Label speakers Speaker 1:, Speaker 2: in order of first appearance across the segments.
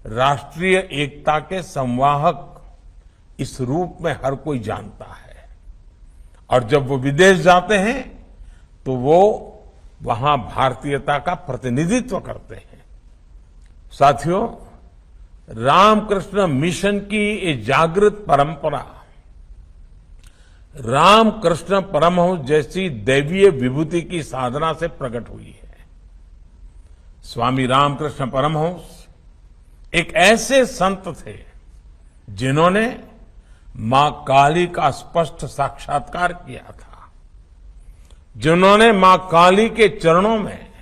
Speaker 1: राष्ट्रीय एकता के संवाहक इस रूप में हर कोई जानता है। और जब वो विदेश जाते हैं तो वो वहां भारतीयता का प्रतिनिधित्व करते हैं। साथियों, रामकृष्ण मिशन की ये जागृत परंपरा रामकृष्ण परमहंस जैसी दैवीय विभूति की साधना से प्रकट हुई है। स्वामी रामकृष्ण परमहंस एक ऐसे संत थे जिन्होंने मां काली का स्पष्ट साक्षात्कार किया था, जिन्होंने मां काली के चरणों में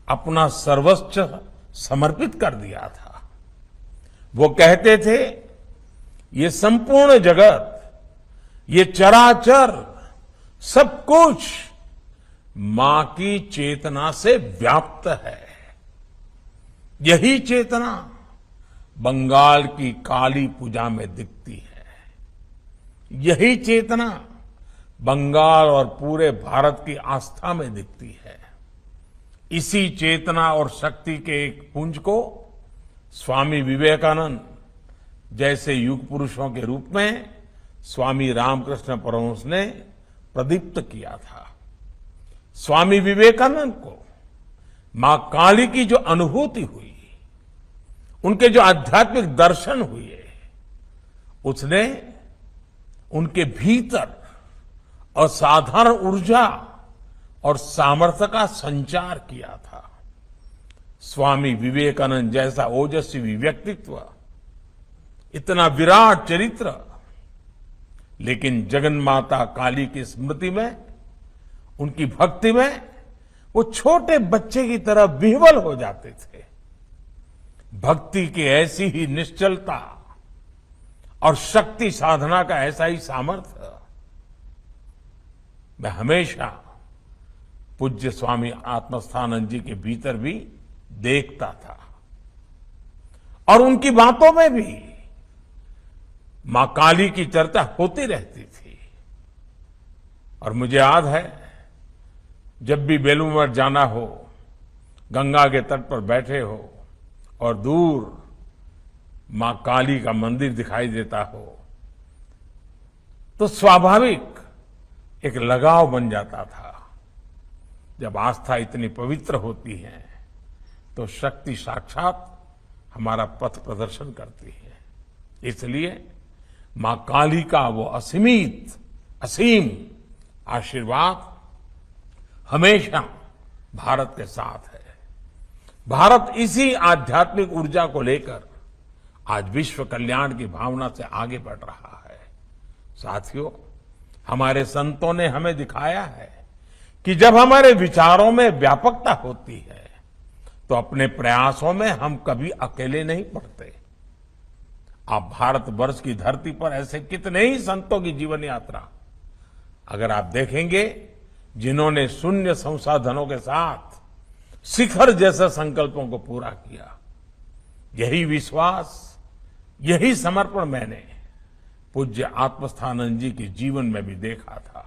Speaker 1: अपना सर्वस्व समर्पित कर दिया था। वो कहते थे, ये संपूर्ण जगत, ये चराचर सब कुछ मां की चेतना से व्याप्त है। यही चेतना बंगाल की काली पूजा में दिखती है। यही चेतना बंगाल और पूरे भारत की आस्था में दिखती है। इसी चेतना और शक्ति के एक पुंज को स्वामी विवेकानंद जैसे युग पुरुषों के रूप में स्वामी रामकृष्ण परमहंस ने प्रदीप्त किया था। स्वामी विवेकानंद को मां काली की जो अनुभूति हुई, उनके जो आध्यात्मिक दर्शन हुए, उसने उनके भीतर असाधारण ऊर्जा और सामर्थ्य का संचार किया था। स्वामी विवेकानंद जैसा ओजस्वी व्यक्तित्व, इतना विराट चरित्र, लेकिन जगन्माता काली की स्मृति में, उनकी भक्ति में वो छोटे बच्चे की तरह विह्वल हो जाते थे। भक्ति की ऐसी ही निश्चलता और शक्ति साधना का ऐसा ही सामर्थ्य मैं हमेशा पूज्य स्वामी आत्मस्थानंद जी के भीतर भी देखता था। और उनकी बातों में भी मां काली की चर्चा होती रहती थी। और मुझे याद है, जब भी बेलूर मठ जाना हो, गंगा के तट पर बैठे हो और दूर मां काली का मंदिर दिखाई देता हो, तो स्वाभाविक एक लगाव बन जाता था। जब आस्था इतनी पवित्र होती है तो शक्ति साक्षात हमारा पथ प्रदर्शन करती है। इसलिए मां काली का वो असीमित, असीम आशीर्वाद हमेशा भारत के साथ है। भारत इसी आध्यात्मिक ऊर्जा को लेकर आज विश्व कल्याण की भावना से आगे बढ़ रहा है। साथियों, हमारे संतों ने हमें दिखाया है कि जब हमारे विचारों में व्यापकता होती है तो अपने प्रयासों में हम कभी अकेले नहीं पड़ते। आप भारतवर्ष की धरती पर ऐसे कितने ही संतों की जीवन यात्रा अगर आप देखेंगे, जिन्होंने शून्य संसाधनों के साथ शिखर जैसे संकल्पों को पूरा किया। यही विश्वास, यही समर्पण मैंने पूज्य आत्मस्थानंद जी के जीवन में भी देखा था।